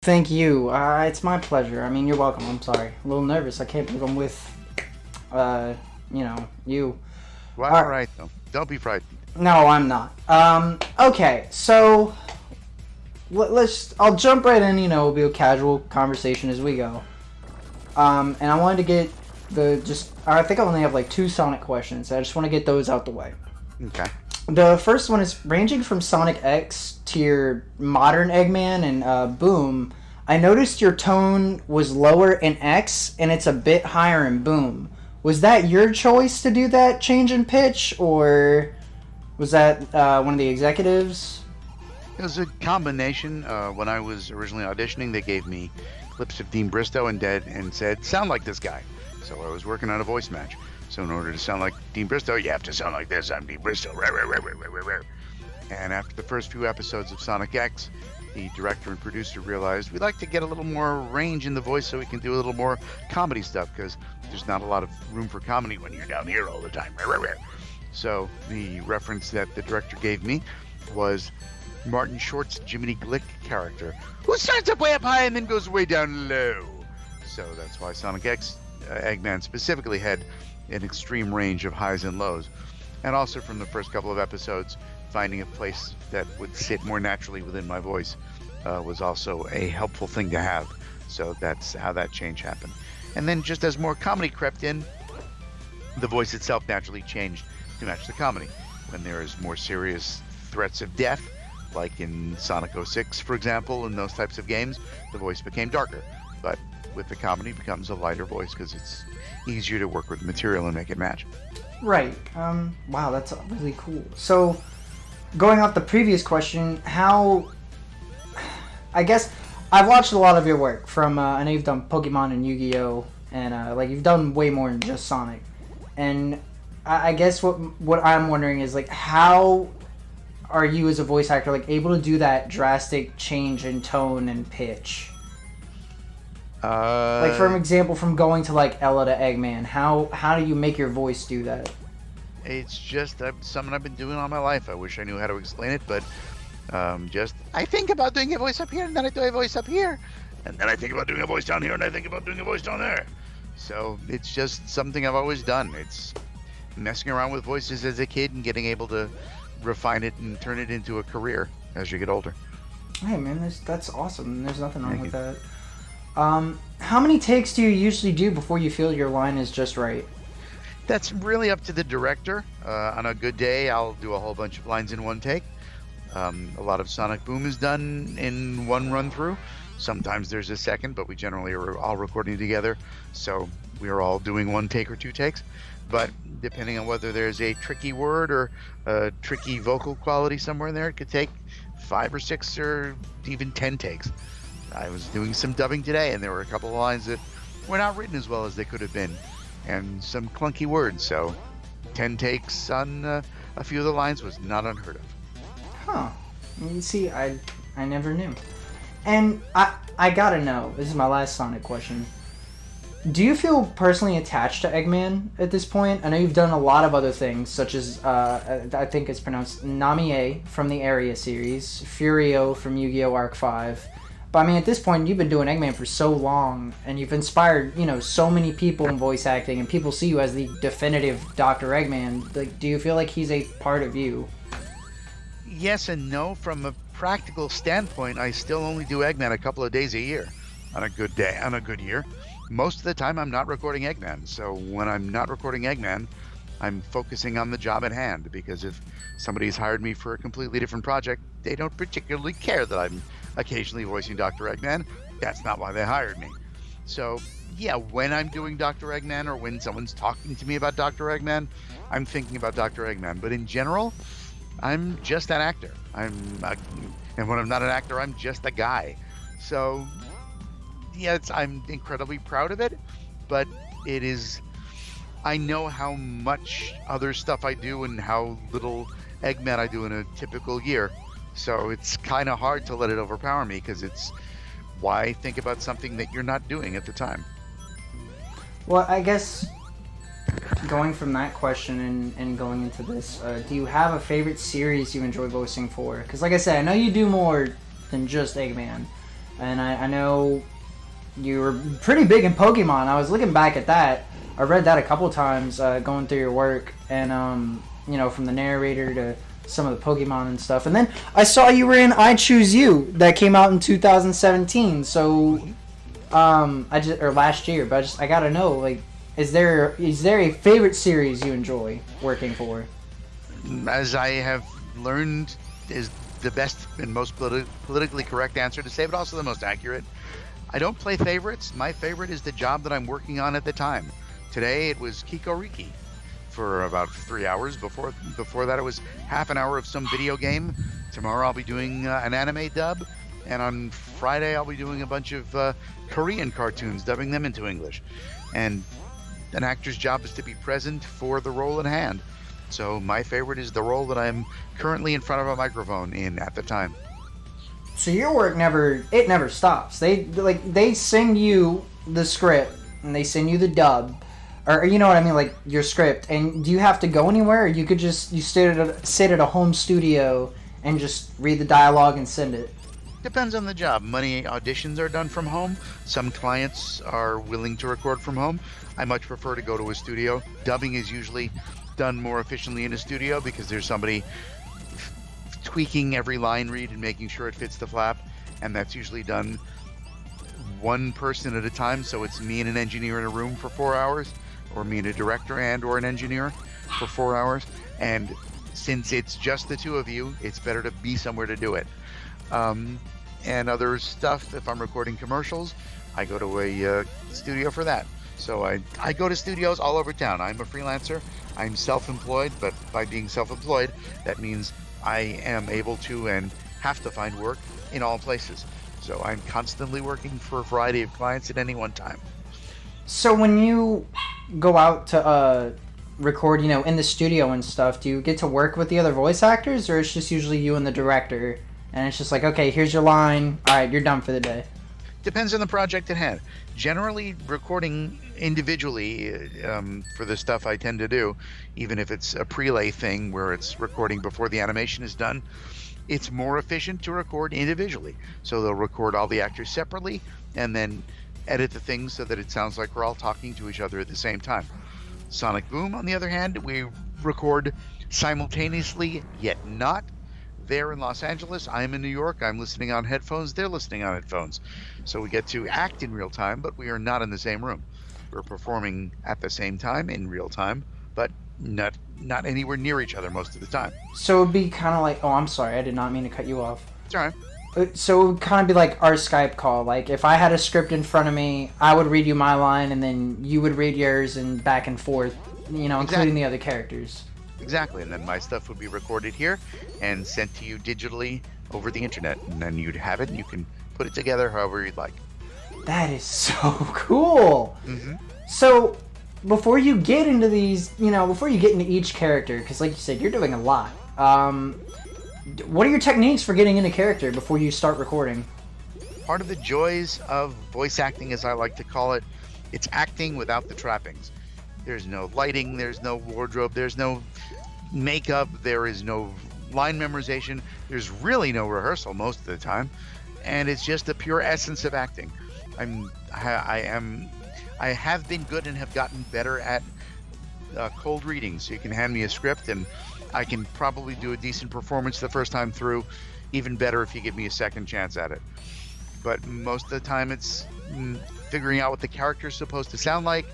Thank you. It's my pleasure. I mean, you're welcome. I'm sorry. A little nervous. I can't believe I'm with, you. Well, all right, though. Don't be frightened. No, I'm not. Okay, so I'll jump right in. It'll be a casual conversation as we go. And I wanted to get I think I only have like 2 Sonic questions. I just want to get those out the way. Okay. The first one is ranging from Sonic X to your modern Eggman and Boom. I noticed your tone was lower in X and it's a bit higher in Boom. Was that your choice to do that change in pitch, or was that one of the executives? It was a combination. When I was originally auditioning, they gave me clips of Dean Bristow and said, sound like this guy. So I was working on a voice match. So in order to sound like Dean Bristow, you have to sound like this. I'm Dean Bristow. And after the first few episodes of Sonic X, the director and producer realized we'd like to get a little more range in the voice so we can do a little more comedy stuff, because there's not a lot of room for comedy when you're down here all the time. So the reference that the director gave me was Martin Short's Jiminy Glick character, who starts up way up high and then goes way down low. So that's why Sonic X, Eggman specifically, had an extreme range of highs and lows. And also from the first couple of episodes, finding a place that would sit more naturally within my voice was also a helpful thing to have. So that's how that change happened. And then just as more comedy crept in, the voice itself naturally changed to match the comedy. When there is more serious threats of death, like in Sonic 06, for example, in those types of games, the voice became darker. But with the comedy, it becomes a lighter voice because it's easier to work with material and make it match. Right. Wow, that's really cool. So, going off the previous question, I guess I've watched a lot of your work from, I know you've done Pokemon and Yu-Gi-Oh! And, you've done way more than just Sonic. And I guess what I'm wondering is, how are you as a voice actor, able to do that drastic change in tone and pitch? For example, from going to Ella to Eggman, how do you make your voice do that? It's just something I've been doing all my life. I wish I knew how to explain it, but I think about doing a voice up here, and then I do a voice up here, and then I think about doing a voice down here, and I think about doing a voice down there. So it's just something I've always done. It's messing around with voices as a kid and getting able to refine it and turn it into a career as you get older. Hey man, that's awesome. There's nothing wrong with that. How many takes do you usually do before you feel your line is just right? That's really up to the director. On a good day, I'll do a whole bunch of lines in one take. A lot of Sonic Boom is done in one run through. Sometimes there's a second, but we generally are all recording together, so we're all doing 1 take or 2 takes. But depending on whether there's a tricky word or a tricky vocal quality somewhere in there, it could take 5 or 6 or even 10 takes. I was doing some dubbing today, and there were a couple of lines that were not written as well as they could have been, and some clunky words, so 10 takes on a few of the lines was not unheard of. Huh. You see, I never knew. And I gotta know, this is my last Sonic question. Do you feel personally attached to Eggman at this point? I know you've done a lot of other things, such as, I think it's pronounced Namie from the Area series, Furio from Yu-Gi-Oh! Arc 5. But I mean, at this point, you've been doing Eggman for so long, and you've inspired, so many people in voice acting, and people see you as the definitive Dr. Eggman. Do you feel like he's a part of you? Yes and no. From a practical standpoint, I still only do Eggman a couple of days a year on a good day, on a good year. Most of the time, I'm not recording Eggman. So when I'm not recording Eggman, I'm focusing on the job at hand, because if somebody's hired me for a completely different project, they don't particularly care that I'm occasionally voicing Dr. Eggman. That's not why they hired me. So yeah, when I'm doing Dr. Eggman or when someone's talking to me about Dr. Eggman, I'm thinking about Dr. Eggman. But in general, I'm just an actor. And when I'm not an actor, I'm just a guy. So yeah, I'm incredibly proud of it, but it is, I know how much other stuff I do and how little Eggman I do in a typical year. So it's kind of hard to let it overpower me, because it's why think about something that you're not doing at the time. Well, I guess going from that question and going into this, do you have a favorite series you enjoy voicing for? Because like I said, I know you do more than just Eggman. and I know you were pretty big in Pokemon. I was looking back at that. I read that a couple times going through your work, and from the narrator to some of the Pokemon and stuff. And then I saw you were in I Choose You that came out in 2017. So or last year, but I gotta know, like, is there a favorite series you enjoy working for? As I have learned is the best and most politically correct answer to say, but also the most accurate. I don't play favorites. My favorite is the job that I'm working on at the time. Today it was Kikoriki for about 3 hours. Before that it was half an hour of some video game. Tomorrow I'll be doing an anime dub, and on Friday I'll be doing a bunch of Korean cartoons, dubbing them into English. And an actor's job is to be present for the role at hand. So my favorite is the role that I'm currently in front of a microphone in at the time. So your work never stops. They send you the script and they send you the dub, or you know what I mean, like your script. And do you have to go anywhere, or you could just sit at a home studio and just read the dialogue and send it? Depends on the job. Many auditions are done from home. Some clients are willing to record from home. I much prefer to go to a studio. Dubbing is usually done more efficiently in a studio because there's somebody tweaking every line read and making sure it fits the flap, and that's usually done one person at a time. So it's me and an engineer in a room for 4 hours, or me and a director and or an engineer for 4 hours. And since it's just the two of you, it's better to be somewhere to do it. And other stuff, if I'm recording commercials, I go to a studio for that. So I go to studios all over town. I'm a freelancer. I'm self-employed, but by being self-employed, that means I am able to and have to find work in all places. So I'm constantly working for a variety of clients at any one time. So when you go out to record, in the studio and stuff, do you get to work with the other voice actors, or it's just usually you and the director, and it's just like, okay, here's your line, all right, you're done for the day? Depends on the project at hand. Generally, recording individually for the stuff I tend to do, even if it's a prelay thing where it's recording before the animation is done, it's more efficient to record individually. So they'll record all the actors separately and then edit the things so that it sounds like we're all talking to each other at the same time. Sonic Boom, on the other hand, we record simultaneously, yet not. They're in Los Angeles, I'm in New York, I'm listening on headphones, they're listening on headphones. So we get to act in real time, but we are not in the same room. We're performing at the same time in real time, but not anywhere near each other most of the time. So it would be kind of like, oh, I'm sorry, I did not mean to cut you off. It's all right. So it would kind of be like our Skype call. Like if I had a script in front of me, I would read you my line, and then you would read yours, and back and forth, including the other characters. Exactly, and then my stuff would be recorded here and sent to you digitally over the internet, and then you'd have it and you can put it together however you'd like. That is so cool. Mm-hmm. So before you get into these, before you get into each character, because like you said, you're doing a lot. What are your techniques for getting into character before you start recording? Part of the joys of voice acting, as I like to call it, it's acting without the trappings. There's no lighting, there's no wardrobe, there's no makeup, there is no line memorization, there's really no rehearsal most of the time, and it's just the pure essence of acting. I have been good and have gotten better at cold reading, so you can hand me a script and I can probably do a decent performance the first time through, even better if you give me a second chance at it. But most of the time it's figuring out what the character is supposed to sound like.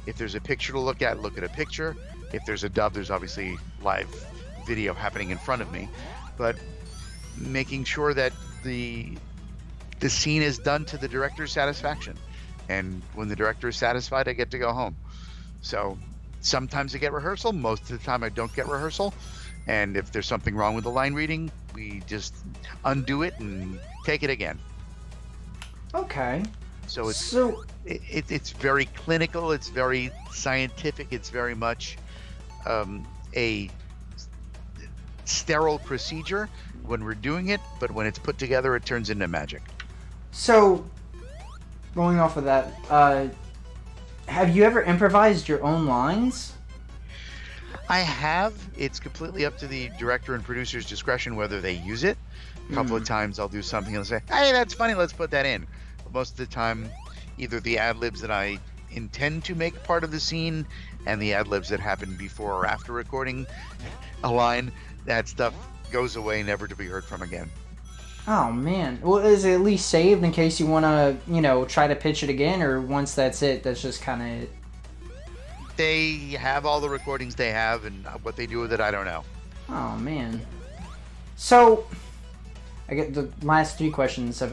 If there's a picture to look at a picture. If there's a dub, there's obviously live video happening in front of me. But making sure that the scene is done to the director's satisfaction. And when the director is satisfied, I get to go home. So sometimes I get rehearsal. Most of the time I don't get rehearsal. And if there's something wrong with the line reading, we just undo it and take it again. Okay. So it's very clinical, it's very scientific, it's very much a sterile procedure when we're doing it, but when it's put together, it turns into magic. So, going off of that, have you ever improvised your own lines? I have. It's completely up to the director and producer's discretion whether they use it. A couple of times I'll do something and say, hey, that's funny, let's put that in. But most of the time, either the ad-libs that I intend to make part of the scene and the ad-libs that happen before or after recording a line, that stuff goes away, never to be heard from again. Oh, man. Well, is it at least saved in case you want to, try to pitch it again, or once that's it, that's just kind of it? They have all the recordings they have, and what they do with it, I don't know. Oh, man. So, I get the last 3 questions. I've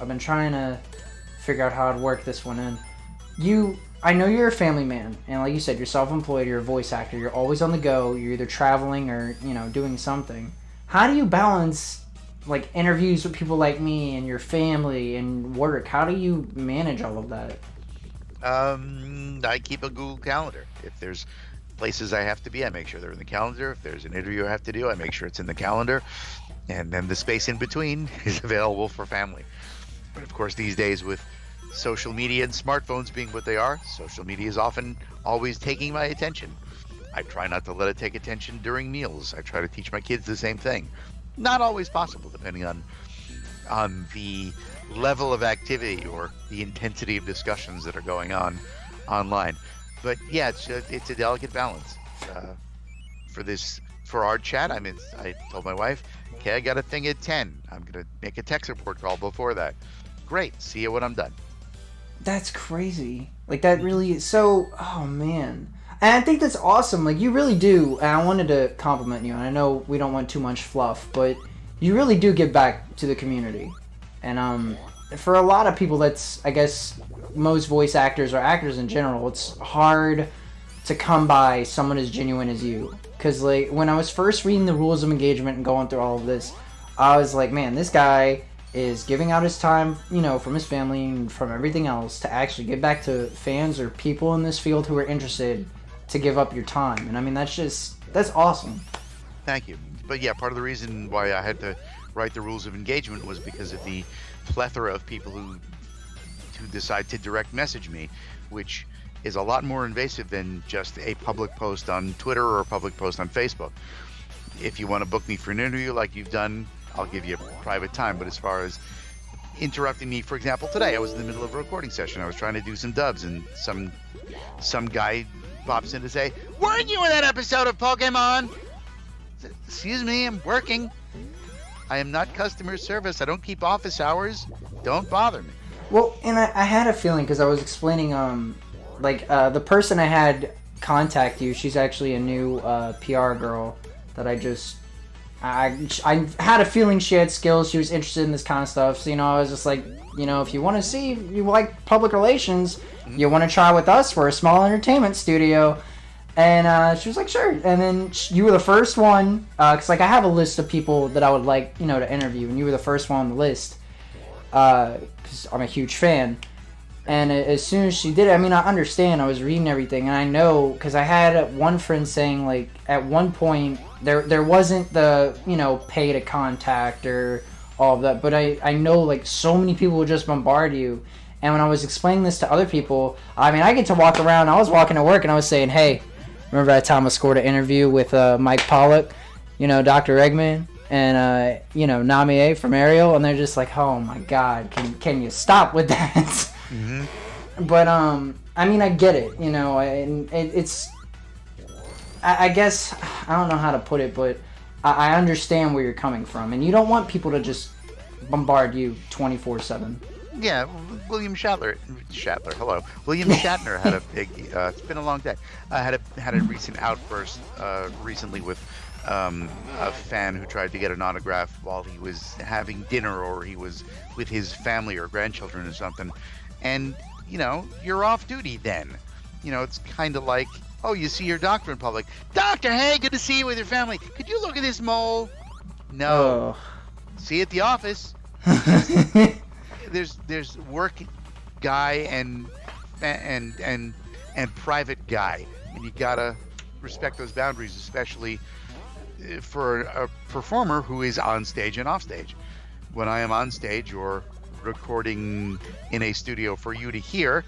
been trying to figure out how I'd work this one in. I know you're a family man, and like you said, you're self-employed, you're a voice actor, you're always on the go, you're either traveling or, doing something. How do you balance, like, interviews with people like me and your family and work? How do you manage all of that? I keep a Google Calendar. If there's places I have to be, I make sure they're in the calendar. If there's an interview I have to do, I make sure it's in the calendar. And then the space in between is available for family. But of course, these days with social media and smartphones being what they are, social media is often always taking my attention. I try not to let it take attention during meals. I try to teach my kids the same thing. Not always possible, depending on the level of activity or the intensity of discussions that are going on online. But yeah, it's a delicate balance. For our chat, I told my wife, okay, I got a thing at 10. I'm gonna make a tech support call before that. Great, see you when I'm done. That's crazy. Like, that really is so... Oh, man. And I think that's awesome. Like, you really do. And I wanted to compliment you. And I know we don't want too much fluff, but you really do give back to the community. And for a lot of people, that's, I guess, most voice actors or actors in general, it's hard to come by someone as genuine as you. Because, like, when I was first reading the rules of engagement and going through all of this, I was like, man, this guy is giving out his time, from his family and from everything else to actually give back to fans or people in this field who are interested to give up your time. And I mean, that's awesome. Thank you. But yeah, part of the reason why I had to write the rules of engagement was because of the plethora of people who decide to direct message me, which is a lot more invasive than just a public post on Twitter or a public post on Facebook. If you want to book me for an interview like you've done, I'll give you a private time. But as far as interrupting me, for example, today I was in the middle of a recording session. I was trying to do some dubs, and some guy pops in to say, "Weren't you in that episode of Pokemon?" Excuse me, I'm working. I am not customer service. I don't keep office hours. Don't bother me. Well, and I had a feeling, because I was explaining, the person I had contact you, she's actually a new PR girl that I had a feeling she had skills. She was interested in this kind of stuff. So, I was just like, if you want to see, if you like public relations, you want to try with us for a small entertainment studio. And she was like, sure. And then you were the first one, because, I have a list of people that I would like, to interview. And you were the first one on the list, because I'm a huge fan. And as soon as she did it, I understand. I was reading everything, and I know, because I had one friend saying, like, at one point, there wasn't the, pay to contact or all of that, but I know, like, so many people would just bombard you. And when I was explaining this to other people, I get to walk around. I was walking to work, and I was saying, hey, remember that time I scored an interview with Mike Pollock, Dr.Eggman, and, Namie from Ariel? And they're just like, oh, my God, can you stop with that? Mm-hmm. But, I get it, and it's... I guess, I don't know how to put it, but I understand where you're coming from. And you don't want people to just bombard you 24/7. Yeah, William Shatner, hello. William Shatner had a big, it's been a long day, had a recent outburst recently with a fan who tried to get an autograph while he was having dinner or he was with his family or grandchildren or something. And, you're off duty then. It's kind of like, oh, you see your doctor in public. Doctor, hey, good to see you with your family. Could you look at this mole? No. Oh. See you at the office. There's work guy and private guy, and you gotta respect those boundaries, especially for a performer who is on stage and off stage. When I am on stage or recording in a studio for you to hear,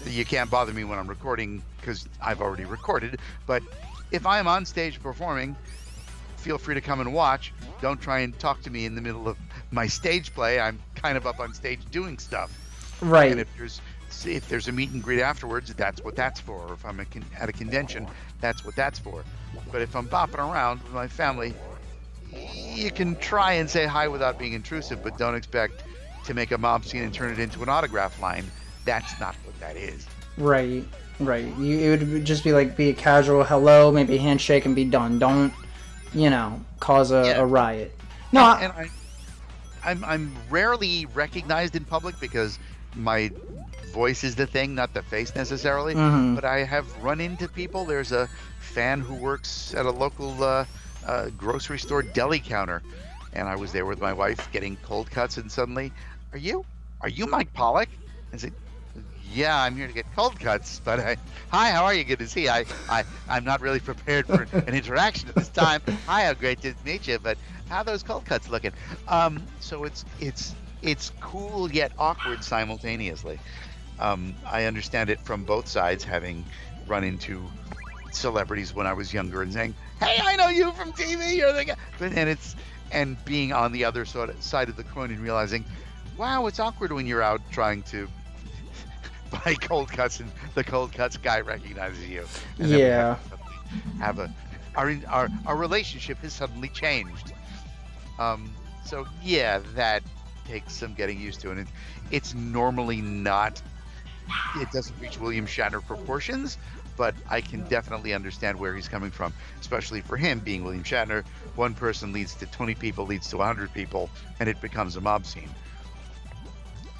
you can't bother me when I'm recording because I've already recorded. But if I am on stage performing, feel free to come and watch. Don't try and talk to me in the middle of my stage play. I'm kind of up on stage doing stuff. Right. And if there's a meet and greet afterwards, that's what that's for. Or if I'm at a convention, that's what that's for. But if I'm bopping around with my family, you can try and say hi without being intrusive, but don't expect to make a mob scene and turn it into an autograph line. That's not what that is. Right. It would just be a casual hello, maybe a handshake, and be done. Don't, cause a riot. No. I'm rarely recognized in public because my voice is the thing, not the face necessarily. Mm-hmm. But I have run into people. There's a fan who works at a local grocery store deli counter, and I was there with my wife getting cold cuts, and suddenly, are you Mike Pollock? I said, yeah, I'm here to get cold cuts, but hi, how are you? Good to see you. I'm not really prepared for an interaction at this time. Hi, how great to meet you, but how are those cold cuts looking? So it's cool yet awkward simultaneously. I understand it from both sides, having run into celebrities when I was younger and saying, hey, I know you from TV, you're the guy. And being on the other side of the coin and realizing, wow, it's awkward when you're out trying to buy cold cuts and the cold cuts guy recognizes you. And yeah. Our relationship has suddenly changed. So yeah, that takes some getting used to, and it's normally not. It doesn't reach William Shatner proportions, but I can definitely understand where he's coming from, especially for him being William Shatner. One person leads to 20 people, leads to 100 people, and it becomes a mob scene.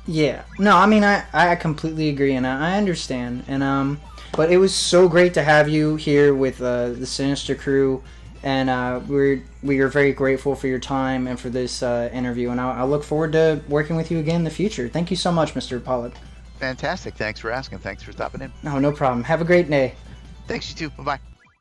Yeah. No, I mean, I completely agree, and I understand. And but it was so great to have you here with the Sinister Crew, and we are very grateful for your time and for this interview, and I look forward to working with you again in the future. Thank you so much, Mr. Pollock. Fantastic. Thanks for asking. Thanks for stopping in. No problem. Have a great day. Thanks, you too. Bye-bye.